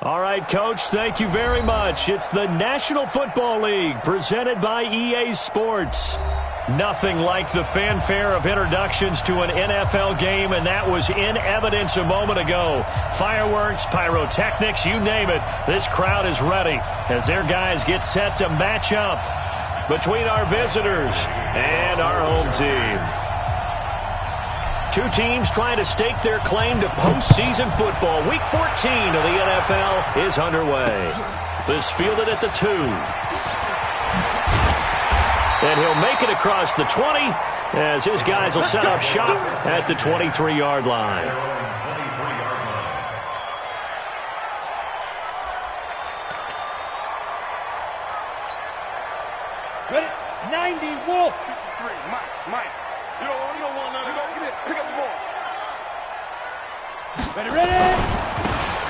All right, Coach, thank you very much. It's the National Football League presented by EA Sports. Nothing like the fanfare of introductions to an NFL game, and that was in evidence a moment ago. Fireworks, pyrotechnics, you name it. This crowd is ready as their guys get set to match up between our visitors and our home team. Two teams trying to stake their claim to postseason football. Week 14 of the NFL is underway. This fielded at the 2. And he'll make it across the 20 as his guys will set up shop at the 23-yard line. Ready? 90, Wolf. 53, Mike. You don't want nothing. Get it. Pick up the ball. Ready?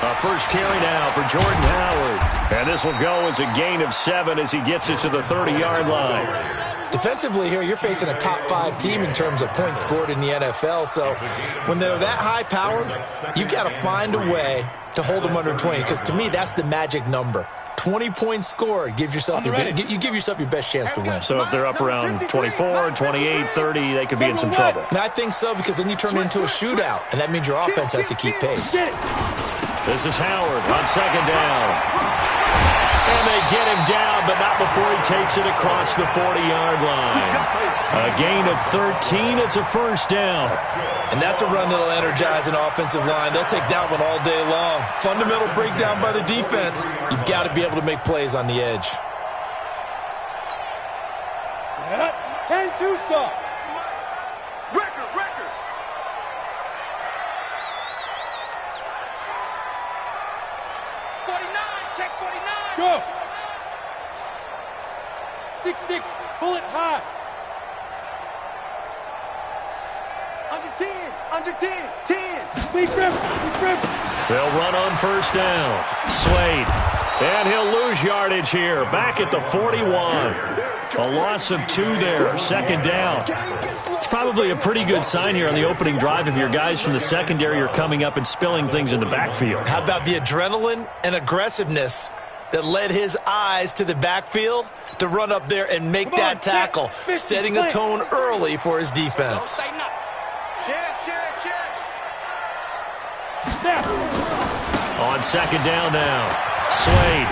A first carry now for Jordan Howard. And this will go as a gain of 7 as he gets it to the 30-yard line. Defensively here, you're facing a top 5 team in terms of points scored in the NFL. So when they're that high-powered, you've got to find a way to hold them under 20. Because to me, that's the magic number. 20 points scored. You give yourself your best chance to win. So if they're up around 24, 28, 30, they could be in some trouble. And I think so, because then you turn it into a shootout, and that means your offense has to keep pace. This is Howard on second down. And they get him down, but not before he takes it across the 40-yard line. A gain of 13. It's a first down. And that's a run that'll energize an offensive line. They'll take that one all day long. Fundamental breakdown by the defense. You've got to be able to make plays on the edge. 10-2 stop. Record. 49, check 49. Go. 6-6, bullet high. Under 10. Lead grip. They'll run on first down. Slade. And he'll lose yardage here. Back at the 41. A loss of 2 there. Second down. It's probably a pretty good sign here on the opening drive if your guys from the secondary are coming up and spilling things in the backfield. How about the adrenaline and aggressiveness that led his eyes to the backfield to run up there and make that tackle, setting a tone early for his defense. On second down now, Slade.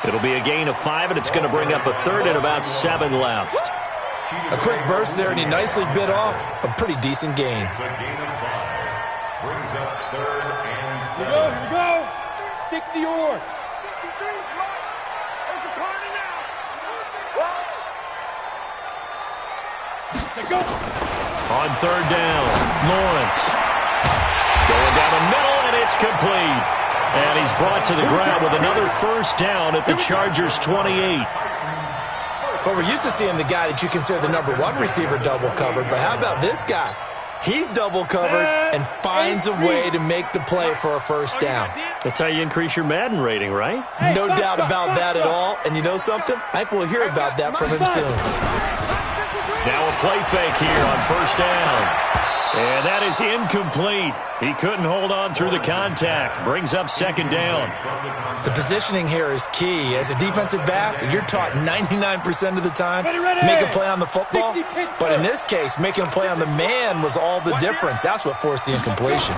It'll be a gain of 5, and it's going to bring up a third and about 7 left. A quick burst there, and he nicely bit off a pretty decent gain. Brings up third and 7. Here we go. 60 or. There's a party now. Go. On third down, Lawrence. Going down the middle, and it's complete. And he's brought to the ground with another first down at the Chargers' 28. Well, we're used to seeing the guy that you consider the number 1 receiver double covered, but how about this guy? He's double covered and finds a way to make the play for a first down. That's how you increase your Madden rating, right? No doubt about that at all. And you know something? I think we'll hear about that from him soon. Now a play fake here on first down. And that is incomplete. He couldn't hold on through the contact. Brings up second down. The positioning here is key. As a defensive back, you're taught 99% of the time, make a play on the football. But in this case, making a play on the man was all the difference. That's what forced the incompletion.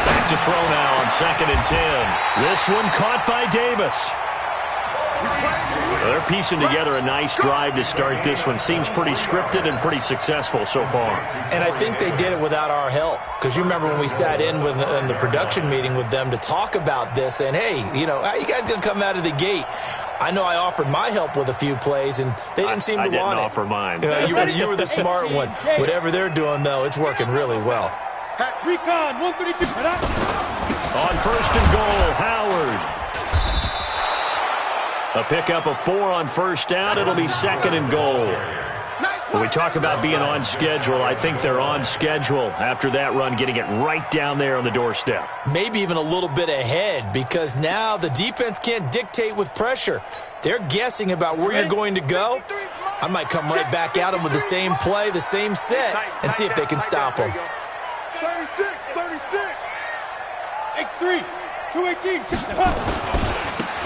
Back to throw now on second and 10. This one caught by Davis. They're piecing together a nice drive to start this one. Seems pretty scripted and pretty successful so far. And I think they did it without our help. Because you remember when we sat in the production meeting with them to talk about this, and hey, you know, how you guys going to come out of the gate? I know I offered my help with a few plays, and they didn't seem to want it. I didn't offer mine. You were the smart one. Whatever they're doing, though, it's working really well. Recon, 132. On first and goal, Howard. A pickup of 4 on first down. It'll be second and goal. When we talk about being on schedule, I think they're on schedule after that run, getting it right down there on the doorstep. Maybe even a little bit ahead, because now the defense can't dictate with pressure. They're guessing about where you're going to go. I might come right back at them with the same play, the same set, and see if they can stop them. 36. X3, 218.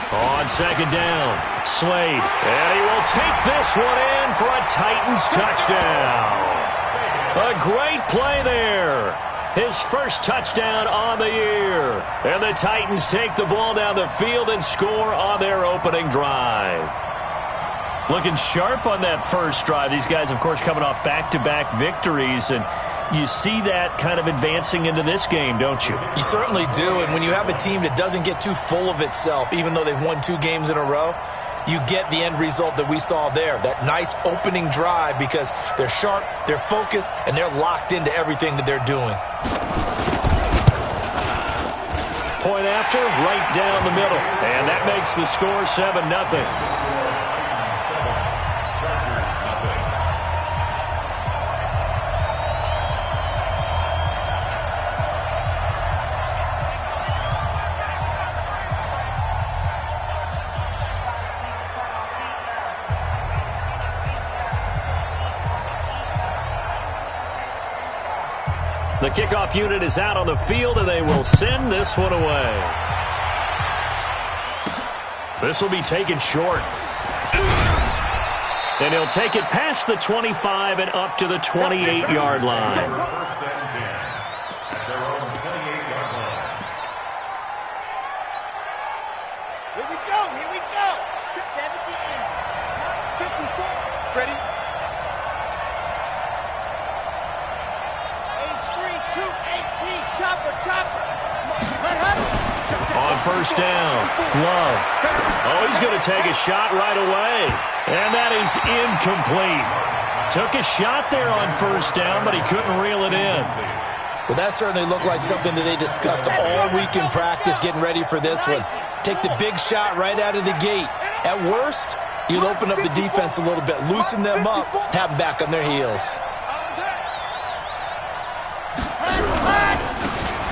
On second down, Slade. And he will take this one in for a Titans touchdown. A great play there. His first touchdown on the year. And the Titans take the ball down the field and score on their opening drive. Looking sharp on that first drive. These guys, of course, coming off back-to-back victories, and you see that kind of advancing into this game, don't you? You certainly do, and when you have a team that doesn't get too full of itself, even though they've won 2 games in a row, you get the end result that we saw there, that nice opening drive, because they're sharp, they're focused, and they're locked into everything that they're doing. Point after, right down the middle, and that makes the score 7-0. The kickoff unit is out on the field, and they will send this one away. This will be taken short. And he'll take it past the 25 and up to the 28-yard line. First and 10 at their own 28-yard line. Here we go, here we go. 70 in. 54. Ready? H3, 218. Chopper, chopper. On first down, Love. Oh, he's going to take a shot right away. And that is incomplete. Took a shot there on first down, but he couldn't reel it in. Well, that certainly looked like something that they discussed all week in practice getting ready for this one. Take the big shot right out of the gate. At worst, you'll open up the defense a little bit, loosen them up, have them back on their heels.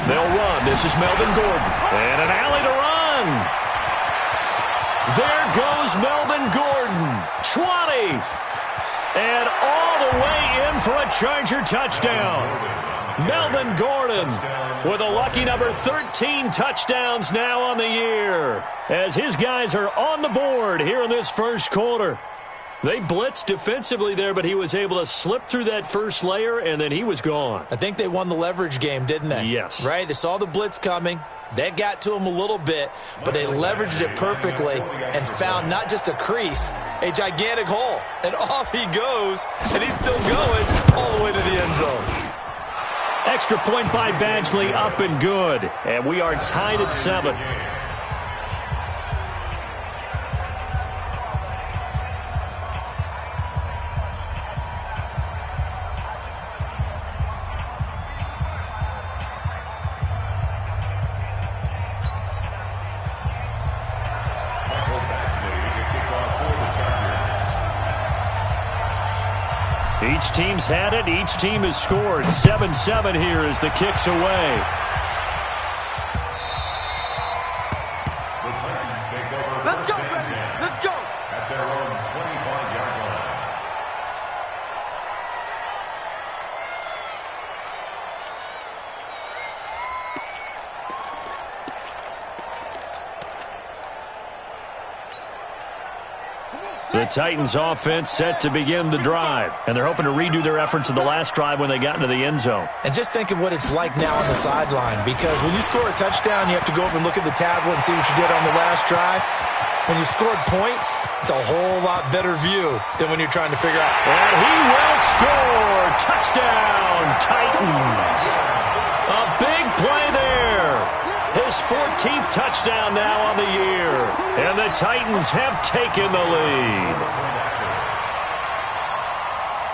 They'll run. This is Melvin Gordon. And an alley to run. There goes Melvin Gordon. 20. And all the way in for a Charger touchdown. Melvin Gordon with a lucky number 13 touchdowns now on the year, as his guys are on the board here in this first quarter. They blitzed defensively there, but he was able to slip through that first layer, and then he was gone. I think they won the leverage game, didn't they? Yes. Right? They saw the blitz coming. That got to him a little bit, but they leveraged it perfectly and found not just a crease, a gigantic hole. And off he goes, and he's still going all the way to the end zone. Extra point by Badgley, up and good. And we are tied at 7. Each team's had it. Each team has scored. 7-7 here as the kick's away. The Titans take over Let's go, first and baby. 10 Let's go. at their own 25-yard line. The Titans offense set to begin the drive, and they're hoping to redo their efforts of the last drive when they got into the end zone. And just think of what it's like now on the sideline, because when you score a touchdown, you have to go over and look at the tablet and see what you did on the last drive. When you scored points, it's a whole lot better view than when you're trying to figure out. And he will score. Touchdown, Titans. A big play there. His 14th touchdown now on the year. And the Titans have taken the lead.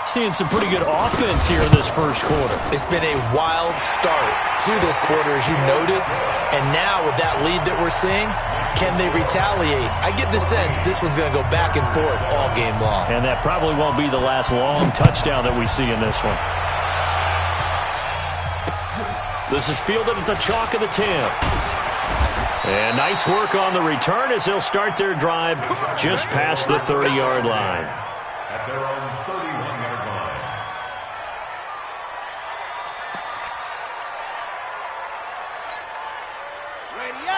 Seeing some pretty good offense here in this first quarter. It's been a wild start to this quarter, as you noted. And now with that lead that we're seeing, can they retaliate? I get the sense this one's going to go back and forth all game long. And that probably won't be the last long touchdown that we see in this one. This is fielded at the chalk of the 10. And nice work on the return as they'll start their drive just past the 30-yard line. At their own 31-yard line.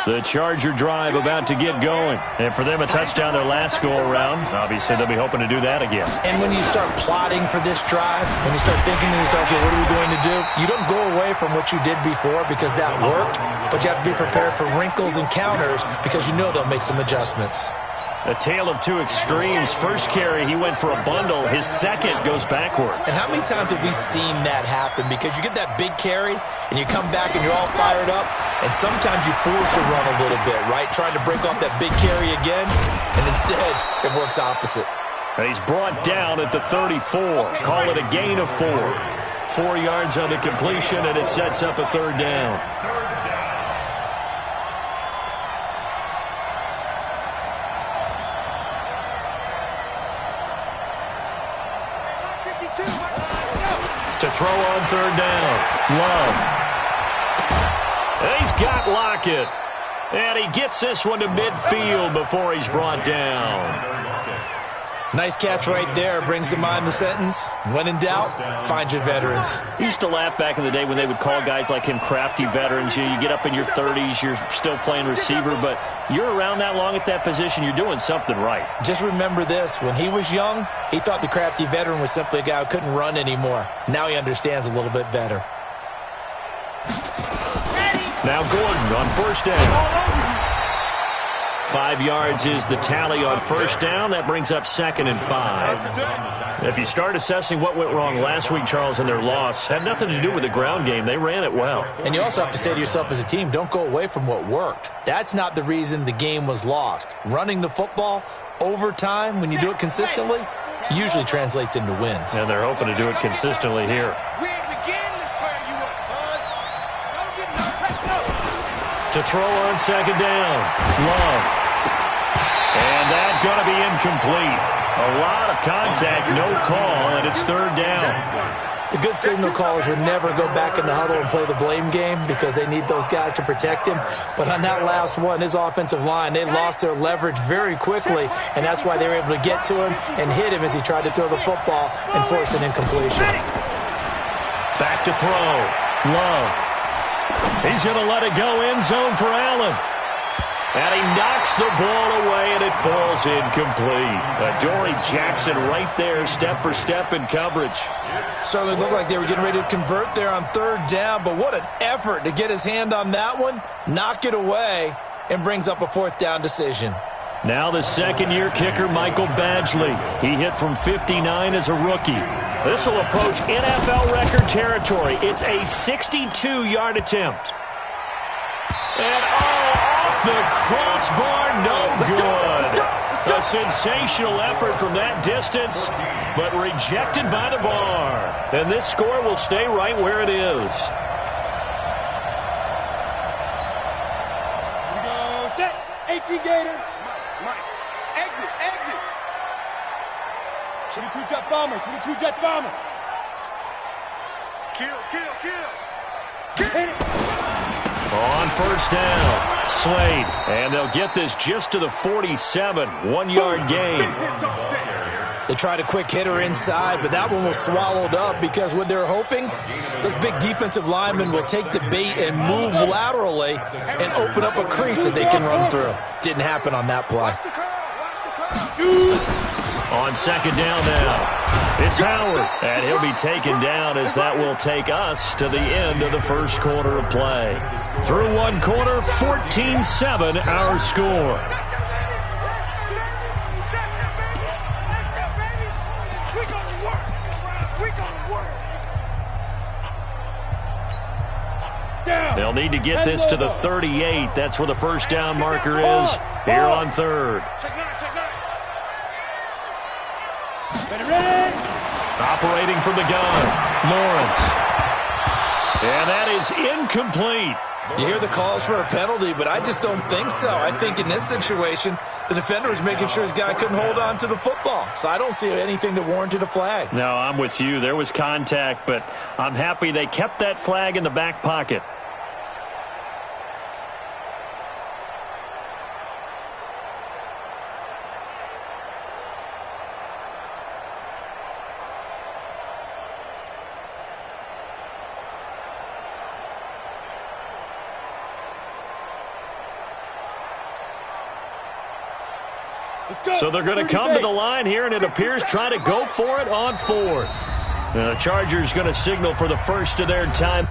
The Charger drive about to get going. And for them, a touchdown their last go-around. Obviously, they'll be hoping to do that again. And when you start plotting for this drive, when you start thinking to yourself, okay, what are we going to do? You don't go away from what you did before because that worked, but you have to be prepared for wrinkles and counters because you know they'll make some adjustments. A tale of two extremes. First carry, he went for a bundle. His second goes backward. And how many times have we seen that happen? Because you get that big carry, and you come back, and you're all fired up, and sometimes you force a run a little bit, right? Trying to break off that big carry again, and instead, it works opposite. And he's brought down at the 34. Call it a gain of 4. 4 yards on the completion, and it sets up a third down. To throw on third down. Love. He's got Lockett. And he gets this one to midfield before he's brought down. Nice catch right there. Brings to mind the sentence, when in doubt, find your veterans. He used to laugh back in the day when they would call guys like him crafty veterans. You get up in your 30s, you're still playing receiver, but you're around that long at that position, you're doing something right. Just remember this. When he was young, he thought the crafty veteran was simply a guy who couldn't run anymore. Now he understands a little bit better. Now Gordon on first down. 5 yards is the tally on first down. That brings up 2nd and 5. If you start assessing what went wrong last week, Charles, in their loss, had nothing to do with the ground game. They ran it well. And you also have to say to yourself as a team, don't go away from what worked. That's not the reason the game was lost. Running the football over time, when you do it consistently, usually translates into wins. And they're hoping to do it consistently here. To throw on second down. Love. And that's going to be incomplete. A lot of contact, no call, and it's third down. The good signal callers would never go back in the huddle and play the blame game because they need those guys to protect him. But on that last one, his offensive line, they lost their leverage very quickly, and that's why they were able to get to him and hit him as he tried to throw the football and force an incompletion. Back to throw. Love. He's going to let it go end zone for Allen. And he knocks the ball away, and it falls incomplete. Adoree Jackson right there, step for step in coverage. Certainly looked like they were getting ready to convert there on third down, but what an effort to get his hand on that one, knock it away, and brings up a fourth down decision. Now the second-year kicker, Michael Badgley. He hit from 59 as a rookie. This will approach NFL record territory. It's a 62-yard attempt. And off the crossbar, no good. A sensational effort from that distance, but rejected by the bar. And this score will stay right where it is. We go set. 18 Gator. Mike. Exit. 22 jet bomber. 22 jet bomber. Kill. Hit it. On first down, Slade. And they'll get this just to the 47. 1-yard gain. They tried a quick hitter inside, but that one was swallowed up because what they're hoping, those big defensive linemen will take the bait and move laterally and open up a crease that they can run through. Didn't happen on that play. On second down now, it's Howard. And he'll be taken down as that will take us to the end of the first quarter of play. Through one quarter, 14-7 our score. They'll need to get this to the 38. That's where the first down marker is here on third. Operating from the gun, Lawrence. And that is incomplete. You hear the calls for a penalty, but I just don't think so. I think in this situation, the defender was making sure his guy couldn't hold on to the football. So I don't see anything that warranted a flag. No, I'm with you. There was contact, but I'm happy they kept that flag in the back pocket. So they're going to come to the line here, and it appears try to go for it on fourth. The Chargers going to signal for the first of their time.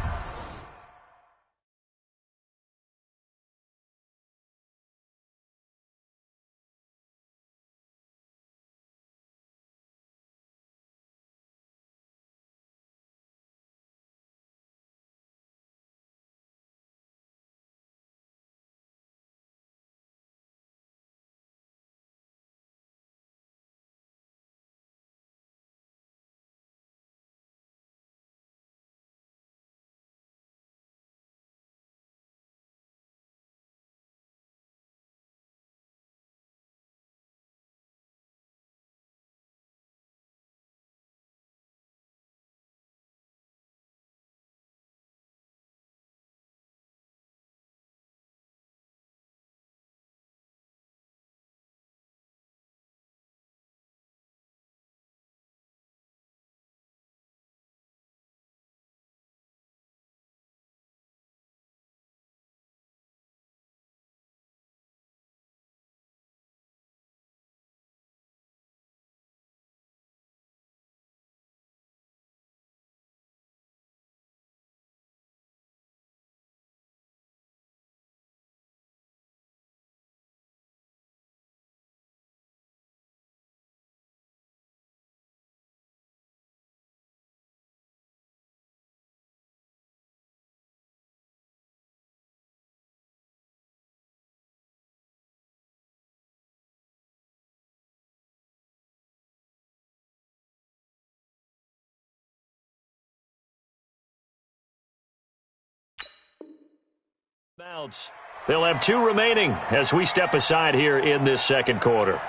They'll have 2 remaining as we step aside here in this second quarter.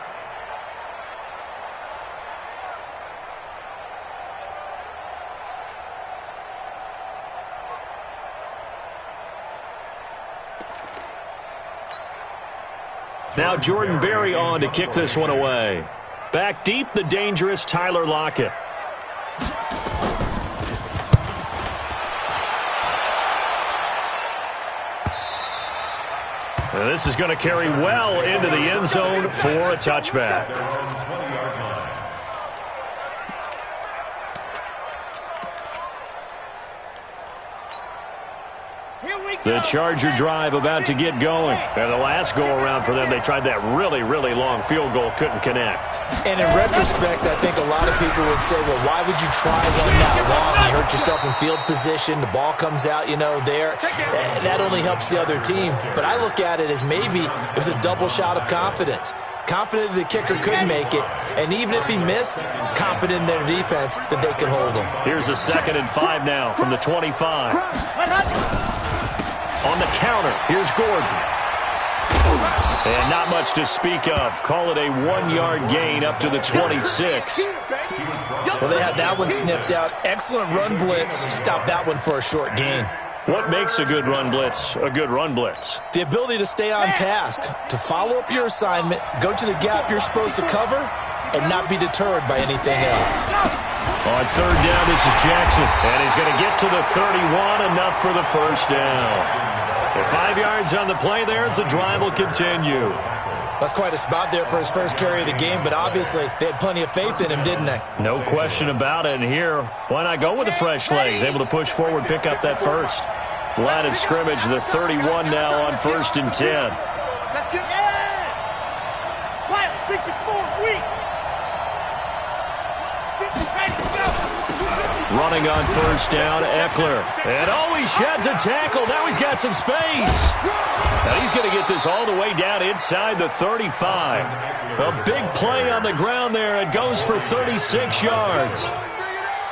Now Jordan Berry on to kick this one away. Back deep, the dangerous Tyler Lockett. This is going to carry well into the end zone for a touchback. The Charger drive about to get going. And the last go-around for them, they tried that really, really long field goal, couldn't connect. And in retrospect, I think a lot of people would say, well, why would you try one that long? You hurt yourself in field position. The ball comes out, there. That only helps the other team. But I look at it as maybe it was a double shot of confidence. Confident the kicker could make it. And even if he missed, confident in their defense that they could hold him. Here's a 2nd and 5 now from the 25. On the counter, here's Gordon. And not much to speak of. Call it a 1-yard gain up to the 26. Well, they had that one sniffed out. Excellent run blitz. Stopped that one for a short gain. What makes a good run blitz a good run blitz? The ability to stay on task, to follow up your assignment, go to the gap you're supposed to cover, and not be deterred by anything else. On 3rd down, this is Jackson. And he's going to get to the 31, enough for the first down. And 5 yards on the play there as the drive will continue. That's quite a spot there for his first carry of the game, but obviously they had plenty of faith in him, didn't they? No question about it. And here, why not go with the fresh legs? Able to push forward, pick up that first. Line of scrimmage, the 31 now on 1st and 10. Let's get Wild, 64, weak. Running on 1st down, Eckler. And he sheds a tackle. Now he's got some space. Now he's going to get this all the way down inside the 35. A big play on the ground there. It goes for 36 yards.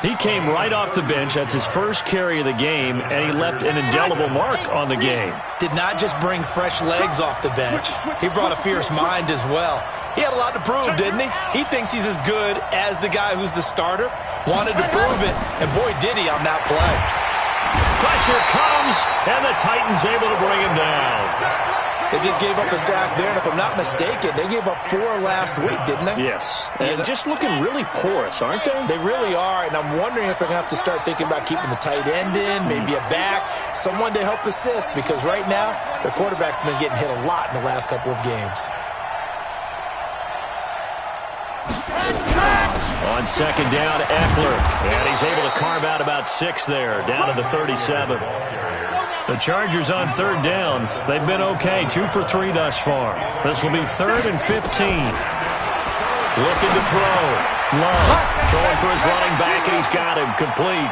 He came right off the bench. That's his first carry of the game, and he left an indelible mark on the game. Did not just bring fresh legs off the bench. He brought a fierce mind as well. He had a lot to prove, didn't he? He thinks he's as good as the guy who's the starter. Wanted to prove it, and boy, did he on that play. Pressure comes, and the Titans able to bring him down. They just gave up a sack there, and if I'm not mistaken, they gave up 4 last week, didn't they? Yes, and just looking really porous, aren't they? They really are, and I'm wondering if they're going to have to start thinking about keeping the tight end in, maybe a back, someone to help assist, because right now, their quarterback's been getting hit a lot in the last couple of games. On second down, Eckler. And he's able to carve out about 6 there, down to the 37. The Chargers on third down. They've been okay, 2 for 3 thus far. This will be 3rd and 15. Looking to throw. Love throwing for his running back, and he's got him complete.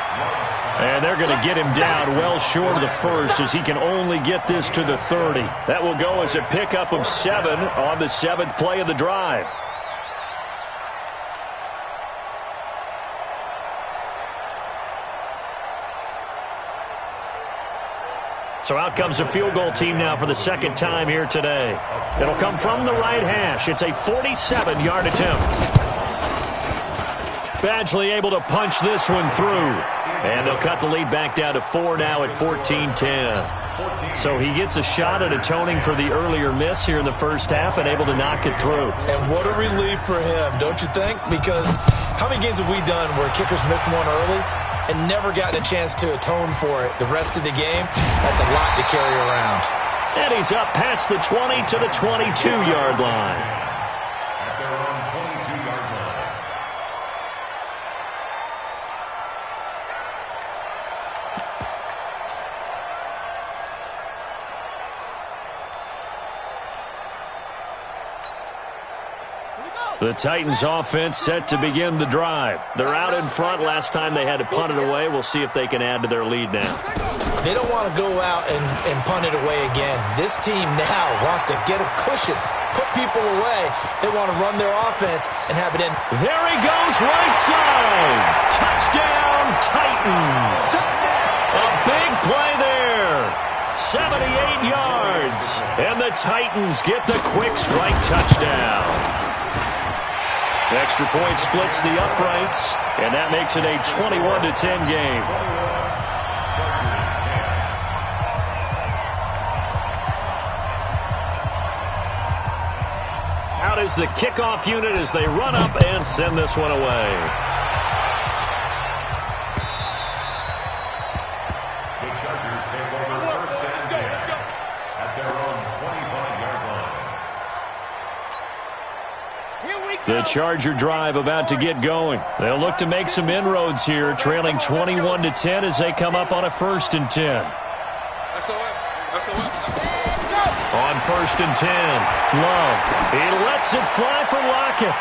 And they're going to get him down well short of the first as he can only get this to the 30. That will go as a pickup of 7 on the 7th play of the drive. So out comes a field goal team now for the second time here today. It'll come from the right hash. It's a 47-yard attempt. Badgley able to punch this one through. And they'll cut the lead back down to 4 now at 14-10. So he gets a shot at atoning for the earlier miss here in the first half and able to knock it through. And what a relief for him, don't you think? Because how many games have we done where kickers missed one early and never gotten a chance to atone for it the rest of the game? That's a lot to carry around. And he's up past the 20 to the 22-yard line. At their own 22-yard line. The Titans offense set to begin the drive. They're out in front. Last time they had to punt it away. We'll see if they can add to their lead now. They don't want to go out and punt it away again. This team now wants to get a cushion, put people away. They want to run their offense and have it in. There he goes, right side. Touchdown, Titans. A big play there. 78 yards. And the Titans get the quick strike touchdown. Extra point splits the uprights, and that makes it a 21-10 game. Out is the kickoff unit as they run up and send this one away. The Chargers take over 1st and 10 at their own 25-yard line. The Charger drive about to get going. They'll look to make some inroads here, trailing 21-10 as they come up on a 1st and 10. On 1st and 10, Love. He lets it fly for Lockett.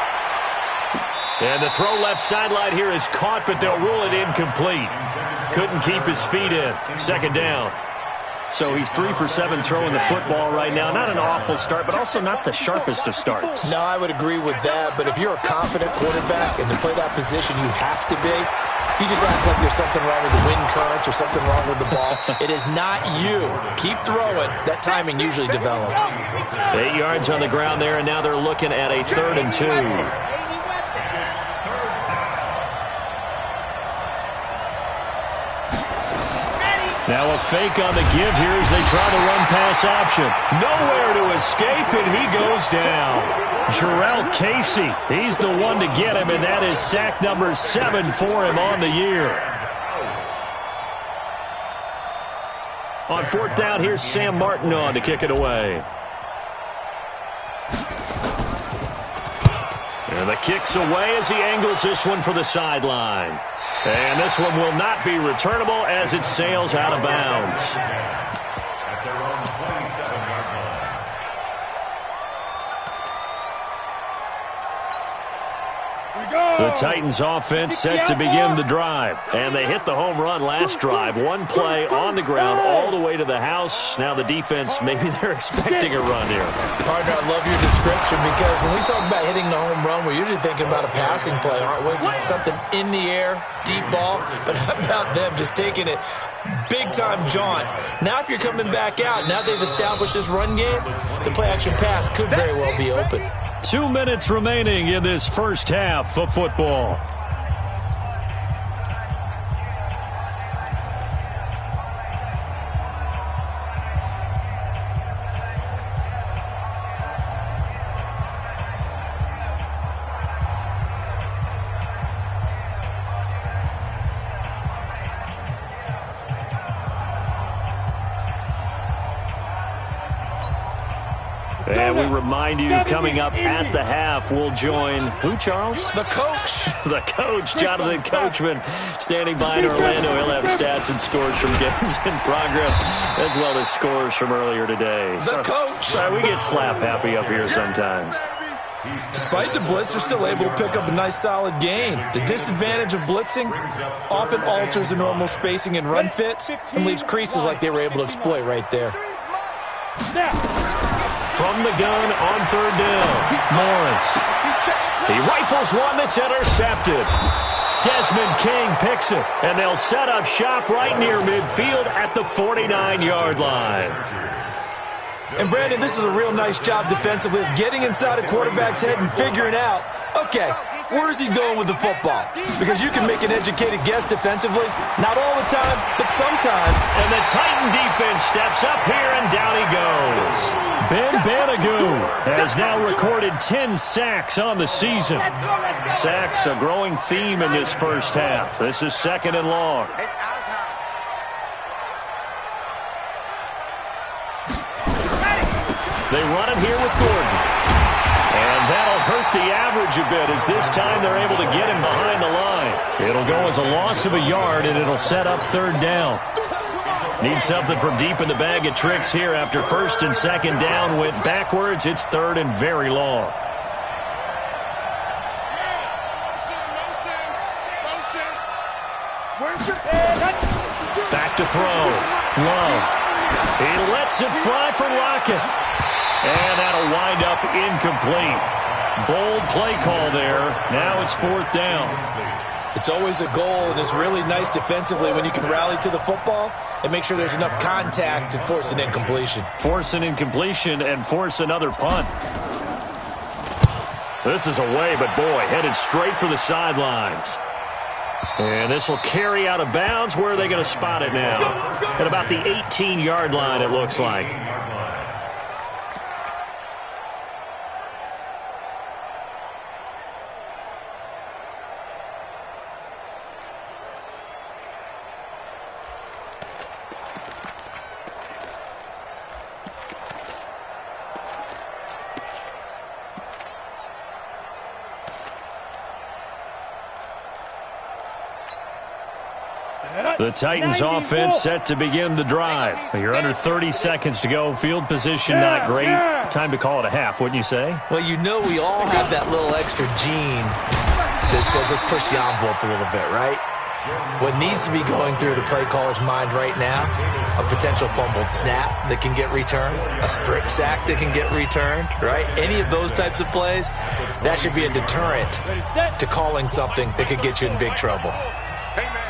And the throw left sideline here is caught, but they'll rule it incomplete. Couldn't keep his feet in. 2nd down. So he's 3 for 7 throwing the football right now. Not an awful start, but also not the sharpest of starts. No, I would agree with that. But if you're a confident quarterback and to play that position, you have to be. You just act like there's something wrong with the wind currents or something wrong with the ball. It is not you. Keep throwing. That timing usually develops. 8 yards on the ground there, and now they're looking at a 3rd and 2. Now a fake on the give here as they try the run-pass option. Nowhere to escape, and he goes down. Jurrell Casey, he's the one to get him, and that is sack number 7 for him on the year. On 4th down, here's Sam Martin on to kick it away. And the kick's away as he angles this one for the sideline. And this one will not be returnable as it sails out of bounds. At their own 27-yard line. The Titans offense set to begin the drive. And they hit the home run last drive. One play on the ground all the way to the house. Now the defense, maybe they're expecting a run here. Partner, I love your description because when we talk about hitting the home run, we're usually thinking about a passing play, aren't we? Something in the air, deep ball. But how about them just taking it big-time jaunt? Now if you're coming back out, now they've established this run game, the play-action pass could very well be open. 2 minutes remaining in this first half of football. And we remind you, coming up at the half, we'll join who, Charles? The coach. The coach, Jonathan Coachman, standing by in Orlando. He'll have stats and scores from games in progress, as well as scores from earlier today. The coach. Sorry, we get slap happy up here sometimes. Despite the blitz, they're still able to pick up a nice, solid game. The disadvantage of blitzing often alters the normal spacing and run fits and leaves creases like they were able to exploit right there. From the gun on third down, Lawrence. He rifles one that's intercepted. Desmond King picks it, and they'll set up shop right near midfield at the 49-yard line. And, Brandon, this is a real nice job defensively of getting inside a quarterback's head and figuring out, okay, where's he going with the football? Because you can make an educated guess defensively, not all the time, but sometimes. And the Titan defense steps up here, and down he goes. Ben Banogu has now recorded 10 sacks on the season. Sacks, a growing theme in this first half. This is 2nd and long. They run it here with Gordon. And that'll hurt the average a bit as this time they're able to get him behind the line. It'll go as a loss of a yard, and it'll set up third down. Need something from deep in the bag of tricks here after 1st and 2nd down went backwards. It's 3rd and very long. Back to throw. Love. He lets it fly for Lockett. And that'll wind up incomplete. Bold play call there. Now it's 4th down. It's always a goal, and it's really nice defensively when you can rally to the football and make sure there's enough contact to force an incompletion. Force an incompletion and force another punt. This is away, but boy, headed straight for the sidelines. And this will carry out of bounds. Where are they going to spot it now? At about the 18-yard line, it looks like. The Titans offense set to begin the drive. You're under 30 seconds to go. Field position not great. Time to call it a half, wouldn't you say? Well, you know we all have that little extra gene that says let's push the envelope a little bit, right? What needs to be going through the play caller's mind right now, a potential fumbled snap that can get returned, a strip sack that can get returned, right? Any of those types of plays, that should be a deterrent to calling something that could get you in big trouble. Hey, man.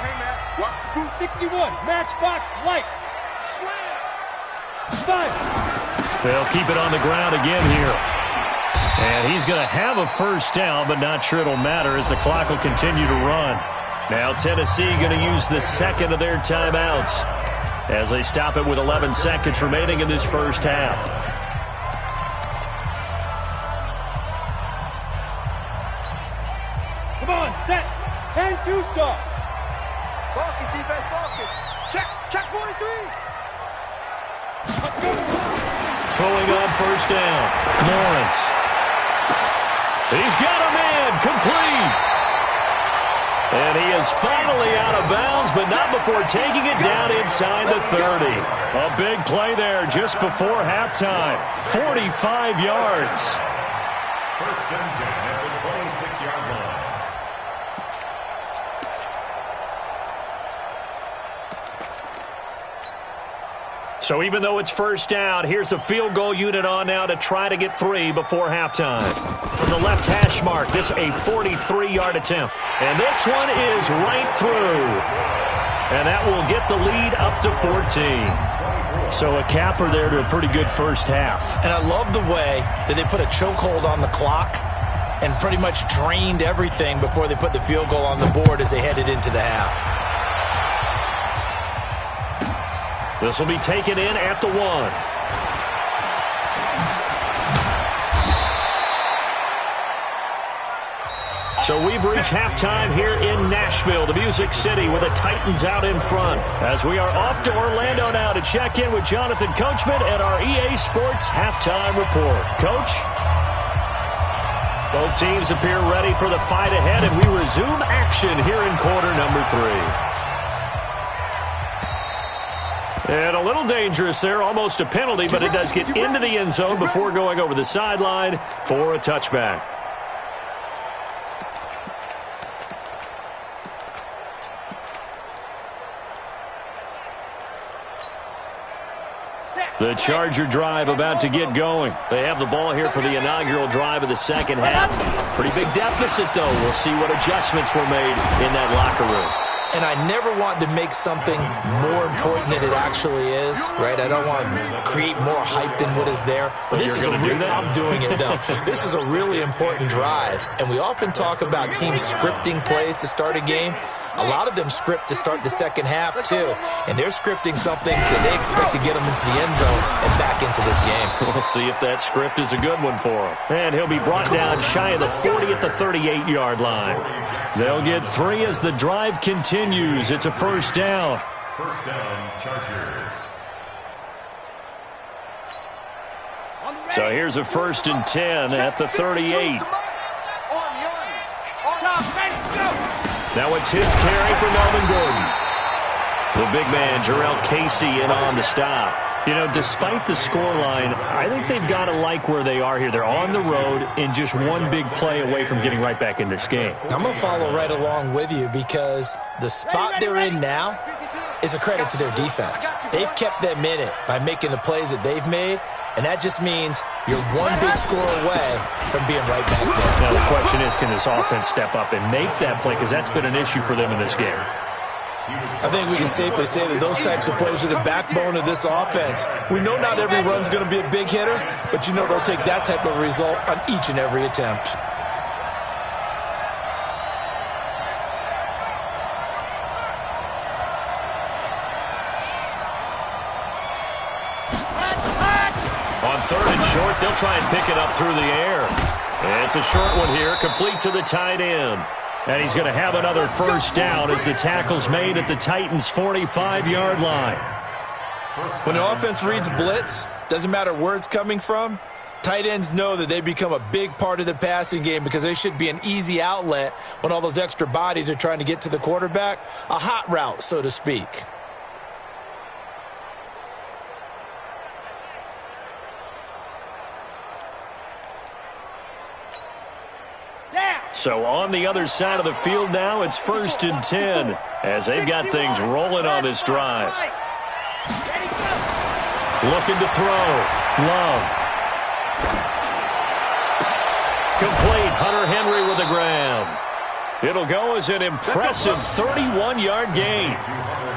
61, matchbox lights. Five. They'll keep it on the ground again here. And he's going to have a first down, but not sure it'll matter as the clock will continue to run. Now Tennessee going to use the second of their timeouts as they stop it with 11 seconds remaining in this first half. Come on, set. 10-2 stop. Focus, defense, focus. Check 43. Throwing on first down. Lawrence. He's got him in. Complete. And he is finally out of bounds, but not before taking it down inside the 30. A big play there just before halftime. 45 yards. 1st and 10 at the 26-yard line. So even though it's first down, here's the field goal unit on now to try to get 3 before halftime. From the left hash mark, this a 43-yard attempt. And this one is right through. And that will get the lead up to 14. So a capper there to a pretty good first half. And I love the way that they put a chokehold on the clock and pretty much drained everything before they put the field goal on the board as they headed into the half. This will be taken in at the 1. So we've reached halftime here in Nashville, the Music City, with the Titans out in front. As we are off to Orlando now to check in with Jonathan Coachman and our EA Sports Halftime Report. Coach? Both teams appear ready for the fight ahead, and we resume action here in quarter number 3. And a little dangerous there, almost a penalty, but it does get into the end zone before going over the sideline for a touchback. The Charger drive about to get going. They have the ball here for the inaugural drive of the second half. Pretty big deficit, though. We'll see what adjustments were made in that locker room. And I never want to make something more important than it actually is, right? I don't want to create more hype than what is there. But this is I'm doing it, though. This is a really important drive. And we often talk about teams scripting plays to start a game. A lot of them script to start the second half, too. And they're scripting something that they expect to get them into the end zone and back into this game. We'll see if that script is a good one for him. And he'll be brought down shy of the 40 at the 38-yard line. They'll get 3 as the drive continues. It's a first down. First down, Chargers. So here's a 1st and 10 at the 38. Now a tip carry for Melvin Gordon. The big man, Jarrell Casey, in on the stop. You know, despite the scoreline, I think they've got to like where they are here. They're on the road and just one big play away from getting right back in this game. I'm going to follow right along with you because the spot they're in now is a credit to their defense. They've kept them in it by making the plays that they've made, and that just means you're one big score away from being right back there. Now the question is, can this offense step up and make that play? Because that's been an issue for them in this game. I think we can safely say that those types of plays are the backbone of this offense. We know not every run's going to be a big hitter, but you know they'll take that type of result on each and every attempt. On 3rd and short, they'll try and pick it up through the air. It's a short one here, complete to the tight end. And he's going to have another first down as the tackle's made at the Titans' 45-yard line. When the offense reads blitz, doesn't matter where it's coming from, tight ends know that they become a big part of the passing game because they should be an easy outlet when all those extra bodies are trying to get to the quarterback. A hot route, so to speak. So on the other side of the field now, it's 1st and 10 as they've got things rolling on this drive. Looking to throw. Love. Complete. Hunter Henry with the grab. It'll go as an impressive 31-yard gain.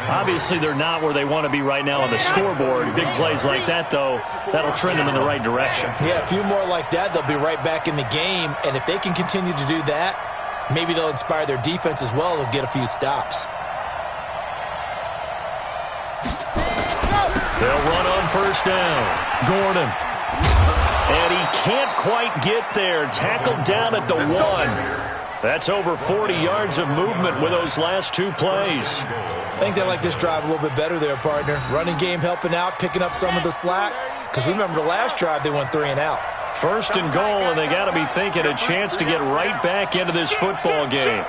Obviously, they're not where they want to be right now on the scoreboard. Big plays like that, though, that'll trend them in the right direction. Yeah, a few more like that, they'll be right back in the game. And if they can continue to do that, maybe they'll inspire their defense as well. They'll get a few stops. They'll run on first down. Gordon. And he can't quite get there. Tackled down at the 1. That's over 40 yards of movement with those last 2 plays. I think they like this drive a little bit better there, partner. Running game helping out, picking up some of the slack. Because remember the last drive, they went 3 and out. 1st and goal, and they got to be thinking a chance to get right back into this football game.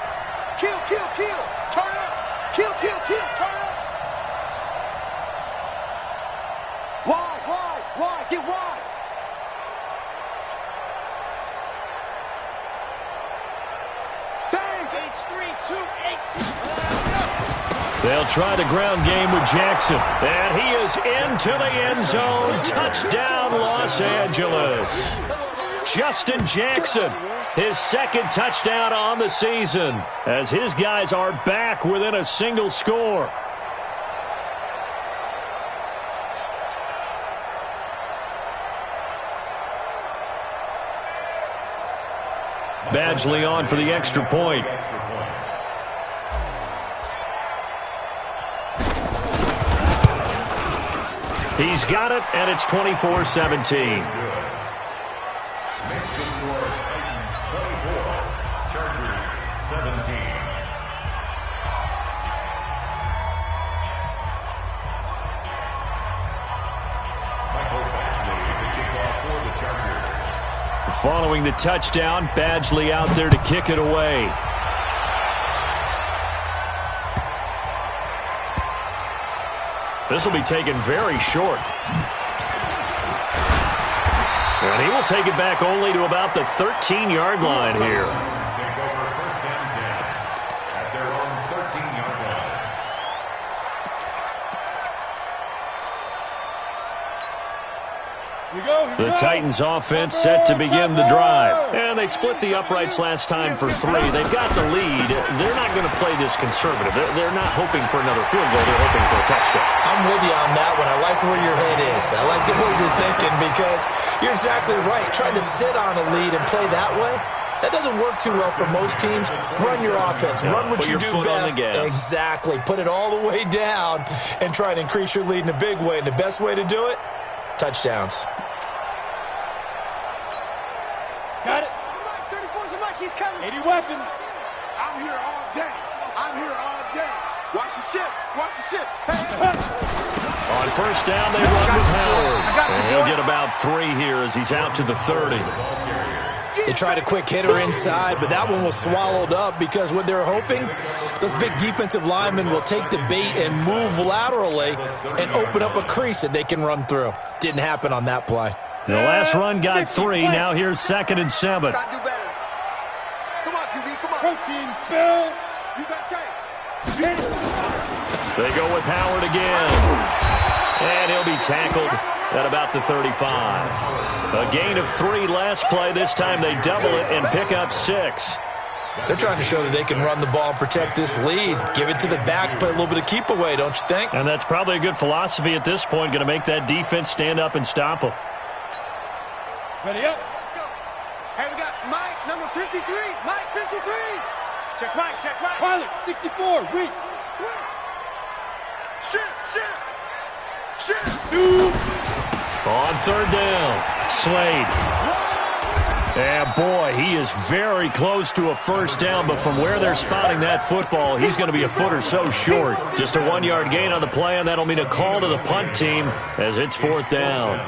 Kill, kill, kill. Turn up. Kill, kill, kill. Turn up. Wide. Get wide. They'll try the ground game with Jackson. And he is into the end zone. Touchdown, Los Angeles. Justin Jackson, his 2nd touchdown on the season, as his guys are back within a single score. Badgley on for the extra point. He's got it, and it's 24-17. Chargers 17. Michael Badgley to kick off for the Chargers. Following the touchdown, Badgley out there to kick it away. This will be taken very short. And he will take it back only to about the 13-yard line here. Take over first and 10 at their own 13-yard line. The Titans offense set to begin the drive. And they split the uprights last time for 3. They've got the lead. They're not going to play this conservative. They're not hoping for another field goal. They're hoping for a touchdown. I'm with you on that one. I like where your head is. I like the way you're thinking because you're exactly right. Trying to sit on a lead and play that way, that doesn't work too well for most teams. Run your offense. Run what you do best. Exactly. Put it all the way down and try to increase your lead in a big way. And the best way to do it, touchdowns. Got it. Mike, 34's a Mike. He's coming. 80 weapons. I'm here all day. I'm here all day. Watch the ship. Watch the ship. On first down, they run with Howard. And he'll get about 3 here as he's out to the 30. They tried a quick hitter inside, but that one was swallowed up because what they're hoping, those big defensive linemen will take the bait and move laterally and open up a crease that they can run through. Didn't happen on that play. The last run got 3. Now here's 2nd and 7. Got to do better. Come on, QB. Come on. Protein spill. You got tight. They go with Howard again. And he'll be tackled at about the 35. A gain of 3 last play. This time they double it and pick up 6. They're trying to show that they can run the ball and protect this lead. Give it to the backs, play a little bit of keep away, don't you think? And that's probably a good philosophy at this point. Going to make that defense stand up and stop them. Ready up. Let's go. Hey, we got Mike, number 53. Mike, 53. Check Mike. Check Mike. Pilot, 64. Weak. Shit. 2. On third down, Slade. And boy, he is very close to a first down, but from where they're spotting that football, he's going to be a foot or so short. Just a 1-yard gain on the play, and that'll mean a call to the punt team as it's 4th down.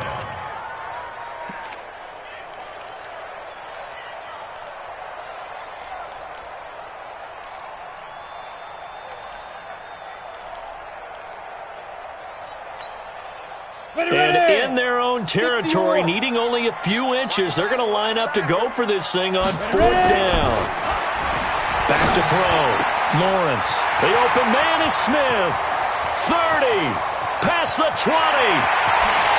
And in their own territory, needing only a few inches, they're going to line up to go for this thing on 4th down. Back to throw. Lawrence. The open man is Smith. 30. Past the 20.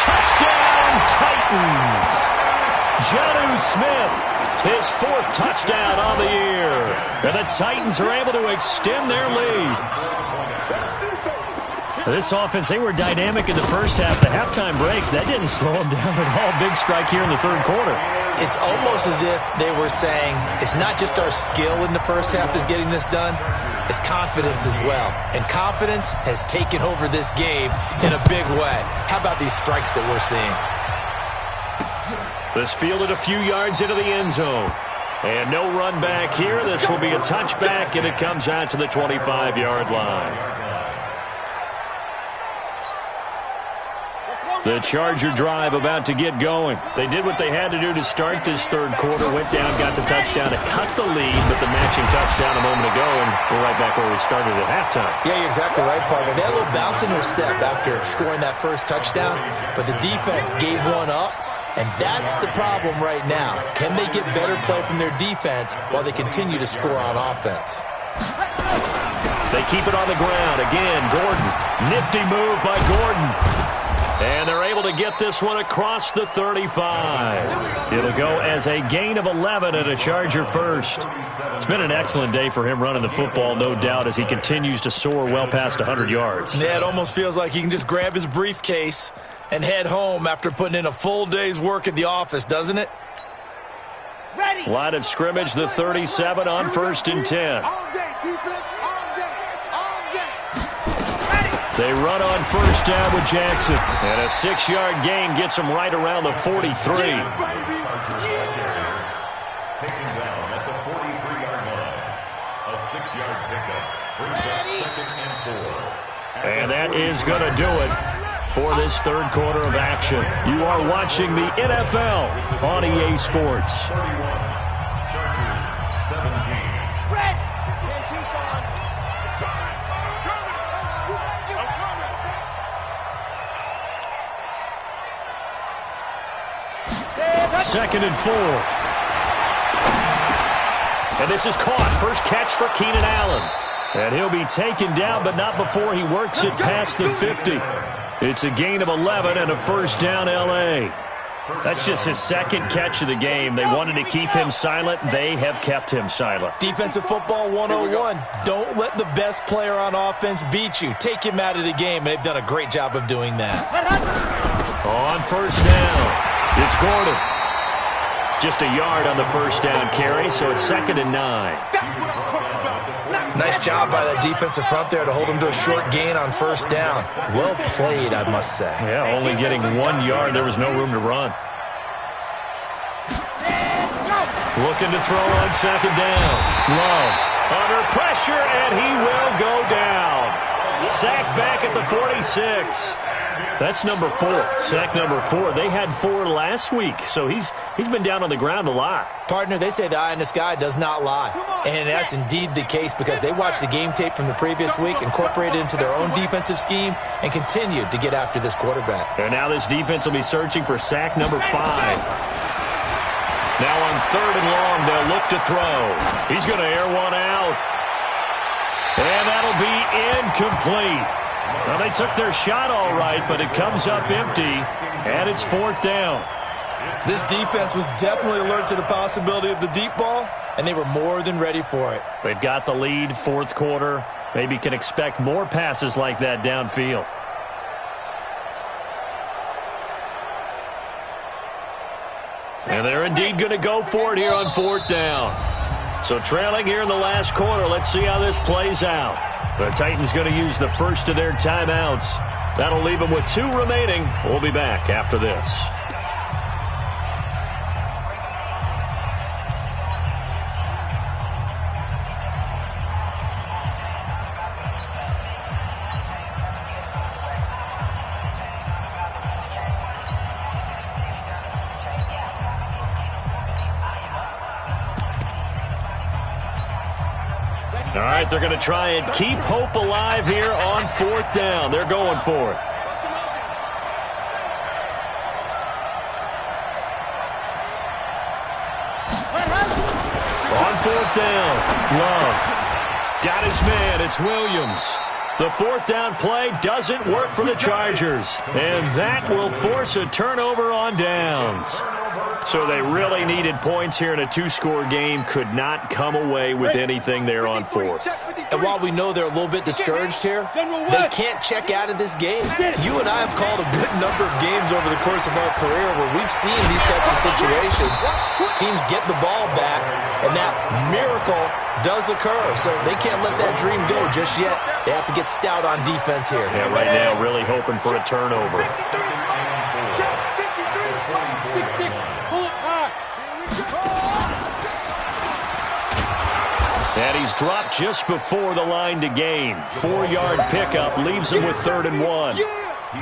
Touchdown, Titans. Jonnu Smith, his 4th touchdown on the year. And the Titans are able to extend their lead. This offense, they were dynamic in the first half. The halftime break, that didn't slow them down at all. Big strike here in the 3rd quarter. It's almost as if they were saying, it's not just our skill in the first half that's getting this done, it's confidence as well. And confidence has taken over this game in a big way. How about these strikes that we're seeing? This fielded a few yards into the end zone. And no run back here. This will be a touchback, and it comes out to the 25-yard line. The Charger drive about to get going. They did what they had to do to start this 3rd quarter. Went down, got the touchdown to cut the lead, but the matching touchdown a moment ago, and we're right back where we started at halftime. Yeah, you're exactly right, partner. They had a little bounce in their step after scoring that first touchdown, but the defense gave one up, and that's the problem right now. Can they get better play from their defense while they continue to score on offense? They keep it on the ground. Again, Gordon. Nifty move by Gordon. And they're able to get this one across the 35. It'll go as a gain of 11 and a Charger first. It's been an excellent day for him running the football, no doubt, as he continues to soar well past 100 yards. Yeah, it almost feels like he can just grab his briefcase and head home after putting in a full day's work at the office, doesn't it? Ready. Line of scrimmage, the 37 on 1st and 10. All day, defense. All day. All day. Ready. They run on first down with Jackson. And a 6-yard gain gets them right around the 43. Taken down at the 43-yard A 6-yard pickup brings up 2nd and 4. And that is going to do it for this third quarter of action. You are watching the NFL on EA Sports. 31, Chargers 17. Fred! Man, Tucson. Second and 4. And this is caught. First catch for Keenan Allen. And he'll be taken down, but not before he works it past the 50. It's a gain of 11 and a first down, L.A. That's just his second catch of the game. They wanted to keep him silent. They have kept him silent. Defensive football 101. Don't let the best player on offense beat you. Take him out of the game, and they've done a great job of doing that. On first down, it's Gordon. Just a yard on the first down carry, so it's 2nd and 9. Nice job by that defensive front there to hold him to a short gain on first down. Well played, I must say. Yeah, only getting 1 yard. There was no room to run. Looking to throw on second down. Love under pressure, and he will go down. Sacked back at the 46. That's number 4. Sack number 4. They had 4 last week, so he's been down on the ground a lot. Partner, they say the eye in the sky does not lie. And that's indeed the case because they watched the game tape from the previous week, incorporated it into their own defensive scheme, and continued to get after this quarterback. And now this defense will be searching for sack number 5. Now on 3rd and long, they'll look to throw. He's going to air one out. And that'll be incomplete. Well, they took their shot all right, but it comes up empty, and it's 4th down. This defense was definitely alert to the possibility of the deep ball, and they were more than ready for it. They've got the lead, 4th quarter. Maybe can expect more passes like that downfield. And they're indeed going to go for it here on 4th down. So trailing here in the last quarter, let's see how this plays out. The Titans going to use the first of their timeouts. That'll leave them with 2 remaining. We'll be back after this. All right, they're going to try and keep hope alive here on 4th down. They're going for it. On 4th down, Love got his man. It's Williams. The 4th down play doesn't work for the Chargers, and that will force a turnover on downs. So they really needed points here in a 2-score game. Could not come away with anything there on 4th. And while we know they're a little bit discouraged here, they can't check out of this game. You and I have called a good number of games over the course of our career where we've seen these types of situations. Teams get the ball back, and that miracle does occur. So they can't let that dream go just yet. They have to get stout on defense here. Yeah, right now really hoping for a turnover. And he's dropped just before the line to gain. 4-yard pickup leaves him with 3rd and 1.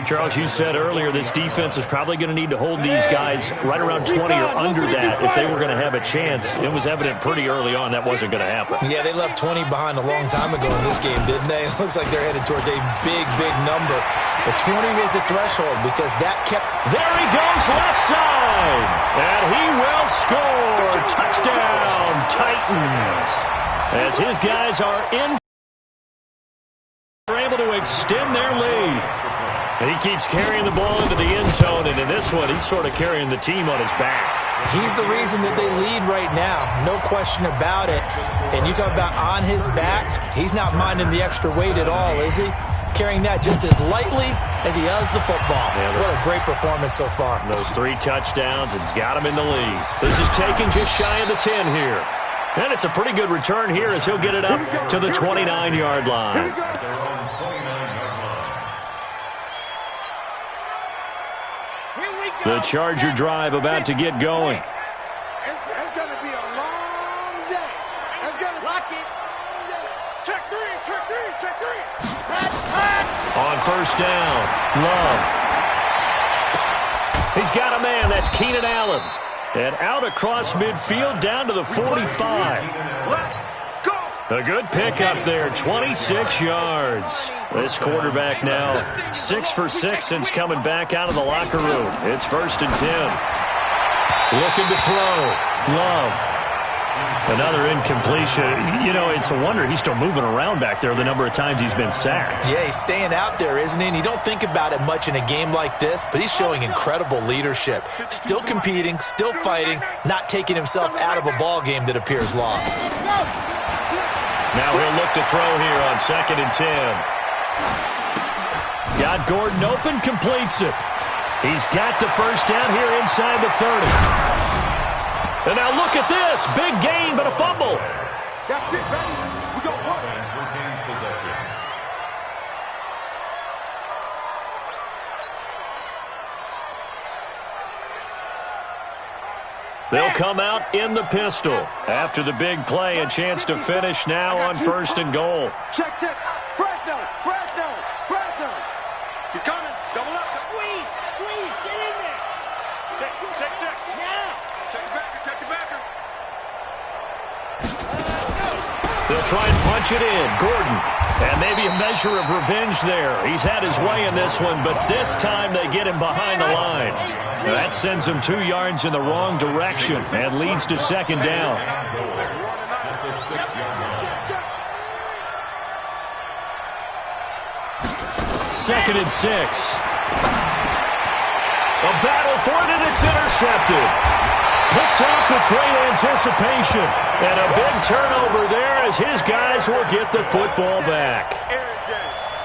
Charles, you said earlier this defense is probably going to need to hold these guys right around 20 or under that if they were going to have a chance. It was evident pretty early on that wasn't going to happen. Yeah, they left 20 behind a long time ago in this game, didn't they? It looks like they're headed towards a big, big number. But 20 was the threshold because that kept... There he goes, left side. And he will score. Touchdown, Titans. As his guys are in, they're able to extend their lead. And he keeps carrying the ball into the end zone, and in this one, he's sort of carrying the team on his back. He's the reason that they lead right now, no question about it. And you talk about on his back, he's not minding the extra weight at all, is he? Carrying that just as lightly as he does the football. Yeah, what a great performance so far. Those 3 touchdowns, it's got him in the lead. This is taking just shy of the 10 here. And it's a pretty good return here as he'll get it up to the 29-yard line. The Charger drive about to get going. It's going to be a long day. It's going to lock it. Check three. On first down, Love. He's got a man. That's Keenan Allen. And out across midfield down to the 45. A good pickup there, 26 yards. This quarterback now 6 for 6 since coming back out of the locker room. It's 1st and 10. Looking to throw. Love. Another incompletion. You know, it's a wonder he's still moving around back there the number of times he's been sacked. Yeah, he's staying out there, isn't he? And you don't think about it much in a game like this, but he's showing incredible leadership. Still competing, still fighting, not taking himself out of a ball game that appears lost. Now he'll look to throw here on 2nd and 10. Got Gordon open, completes it. He's got the first down here inside the 30. And now look at this. Big gain, but a fumble. That's it, baby. We go one. Offense retains possession. They'll come out in the pistol. After the big play, a chance to finish now on 1st and goal. Check. Fresno. He's coming. Double up. Squeeze. Get in there. Check. Yeah. Check your backer. They'll try and punch it in. Gordon. And maybe a measure of revenge there. He's had his way in this one, but this time they get him behind the line. That sends him 2 yards in the wrong direction and leads to 2nd down. At the 6-yard line. 2nd and 6. A battle for it, and it's intercepted. Picked off with great anticipation. And a big turnover there as his guys will get the football back.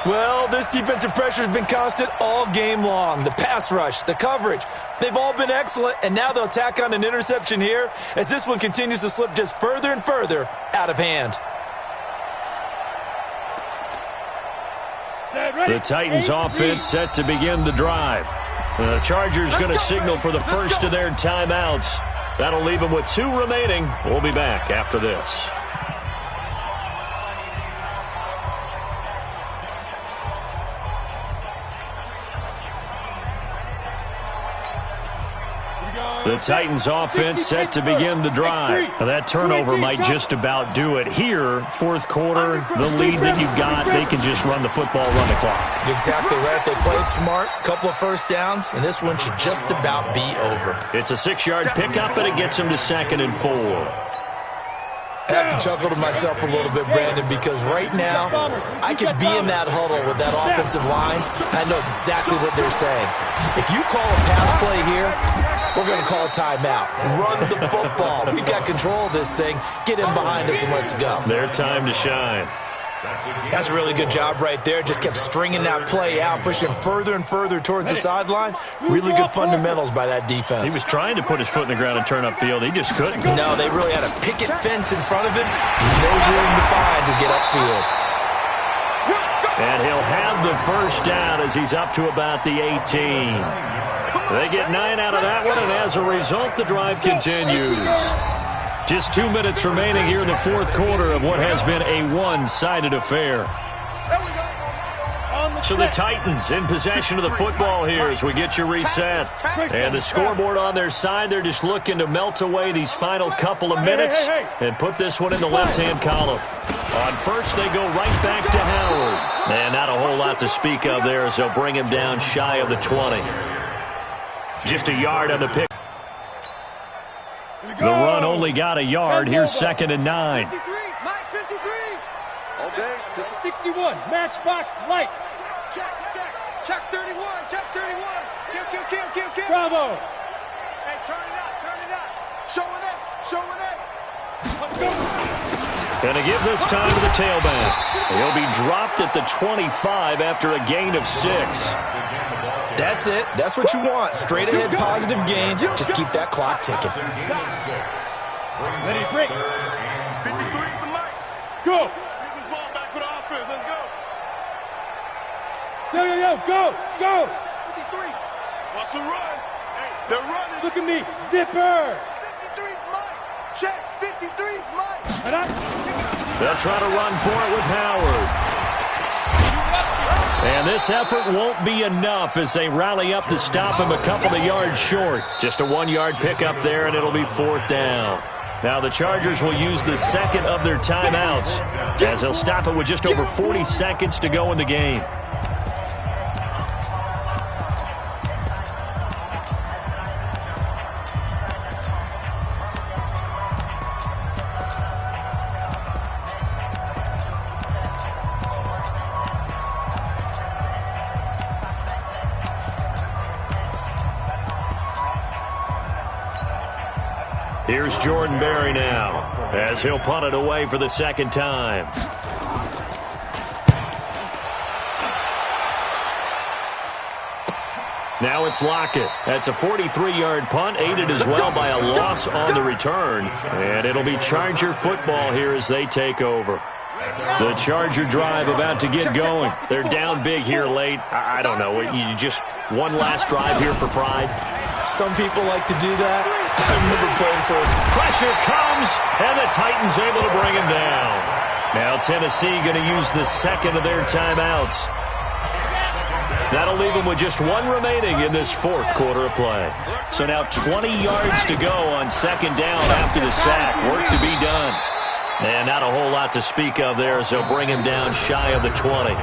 Well, this defensive pressure has been constant all game long. The pass rush, the coverage, they've all been excellent, and now they'll tack on an interception here as this one continues to slip just further and further out of hand. The Titans offense set to begin the drive. The Chargers going to signal for the first of their timeouts. That'll leave them with 2 remaining. We'll be back after this. The Titans offense set to begin the drive. Now, that turnover might just about do it here. 4th quarter, the lead that you've got, they can just run the football, run the clock. Exactly right. They played smart, couple of first downs, and this one should just about be over. It's a 6-yard pickup, and it gets them to 2nd and 4. I have to chuckle to myself a little bit, Brandon, because right now I could be in that huddle with that offensive line. I know exactly what they're saying. If you call a pass play here, we're going to call a timeout. Run the football. We've got control of this thing. Get in behind us and let's go. Their time to shine. That's a really good job right there. Just kept stringing that play out, pushing him further and further towards the sideline. Really good fundamentals by that defense. He was trying to put his foot in the ground and turn upfield. He just couldn't. No, they really had a picket fence in front of him. No room to find to get upfield. And he'll have the first down as he's up to about the 18. They get 9 out of that one, and as a result, the drive continues. Just 2 minutes remaining here in the 4th quarter of what has been a one-sided affair. So the Titans in possession of the football here as we get you reset. And the scoreboard on their side, they're just looking to melt away these final couple of minutes and put this one in the left-hand column. On first, they go right back to Howard. And not a whole lot to speak of there as they'll bring him down shy of the 20. Just a yard on the pick. The run only got a yard. Here's 2nd and 9. 53, Mike 53. All day, just 61, matchbox lights. check 31, check 31. Kill. Bravo. Hey, turn it up. Showing it. Going to give this time to the tailback. He'll be dropped at the 25 after a gain of 6. That's it. That's what you want. Straight ahead, positive gain. Just keep that clock ticking. Ready, break. 53 is the mic. Go. Get this ball back for the offense. Let's go. Yo, go. 53. Watch the run. Hey, they're running. Look at me. Zipper. 53's Mike. Check. 53's Mike. And They'll try to run for it with Howard. And this effort won't be enough as they rally up to stop him a couple of yards short. Just a 1-yard pickup there, and it'll be 4th down. Now the Chargers will use the second of their timeouts as they'll stop it with just over 40 seconds to go in the game. Here's Jordan Berry now as he'll punt it away for the second time. Now it's Lockett. That's a 43-yard punt, aided as well by a loss on the return. And it'll be Charger football here as they take over. The Charger drive about to get going. They're down big here late. I don't know. You just one last drive here for pride. Some people like to do that. I remember playing for. Pressure comes, and the Titans able to bring him down. Now Tennessee going to use the second of their timeouts. That'll leave them with just one remaining in this 4th quarter of play. So now 20 yards to go on second down after the sack. Work to be done. And not a whole lot to speak of there as they'll bring him down shy of the 20.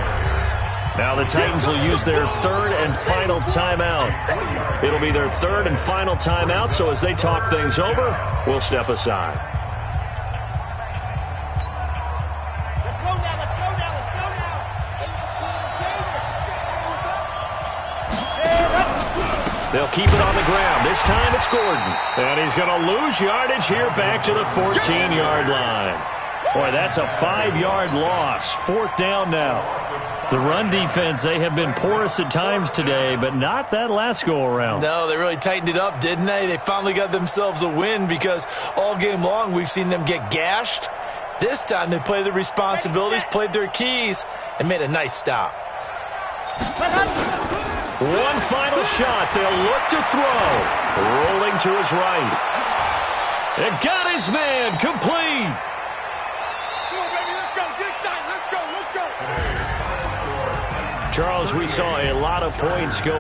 Now the Titans will use their 3rd and final timeout. It'll be their 3rd and final timeout, so as they talk things over, we'll step aside. Let's go now, let's go now, let's go now. They'll keep it on the ground. This time it's Gordon. And he's going to lose yardage here back to the 14-yard line. Boy, that's a 5-yard loss. 4th down now. The run defense, they have been porous at times today, but not that last go-around. No, they really tightened it up, didn't they? They finally got themselves a win because all game long we've seen them get gashed. This time they played their responsibilities, played their keys, and made a nice stop. One final shot. They'll look to throw. Rolling to his right. And got his man complete. Charles, we saw a lot of points go.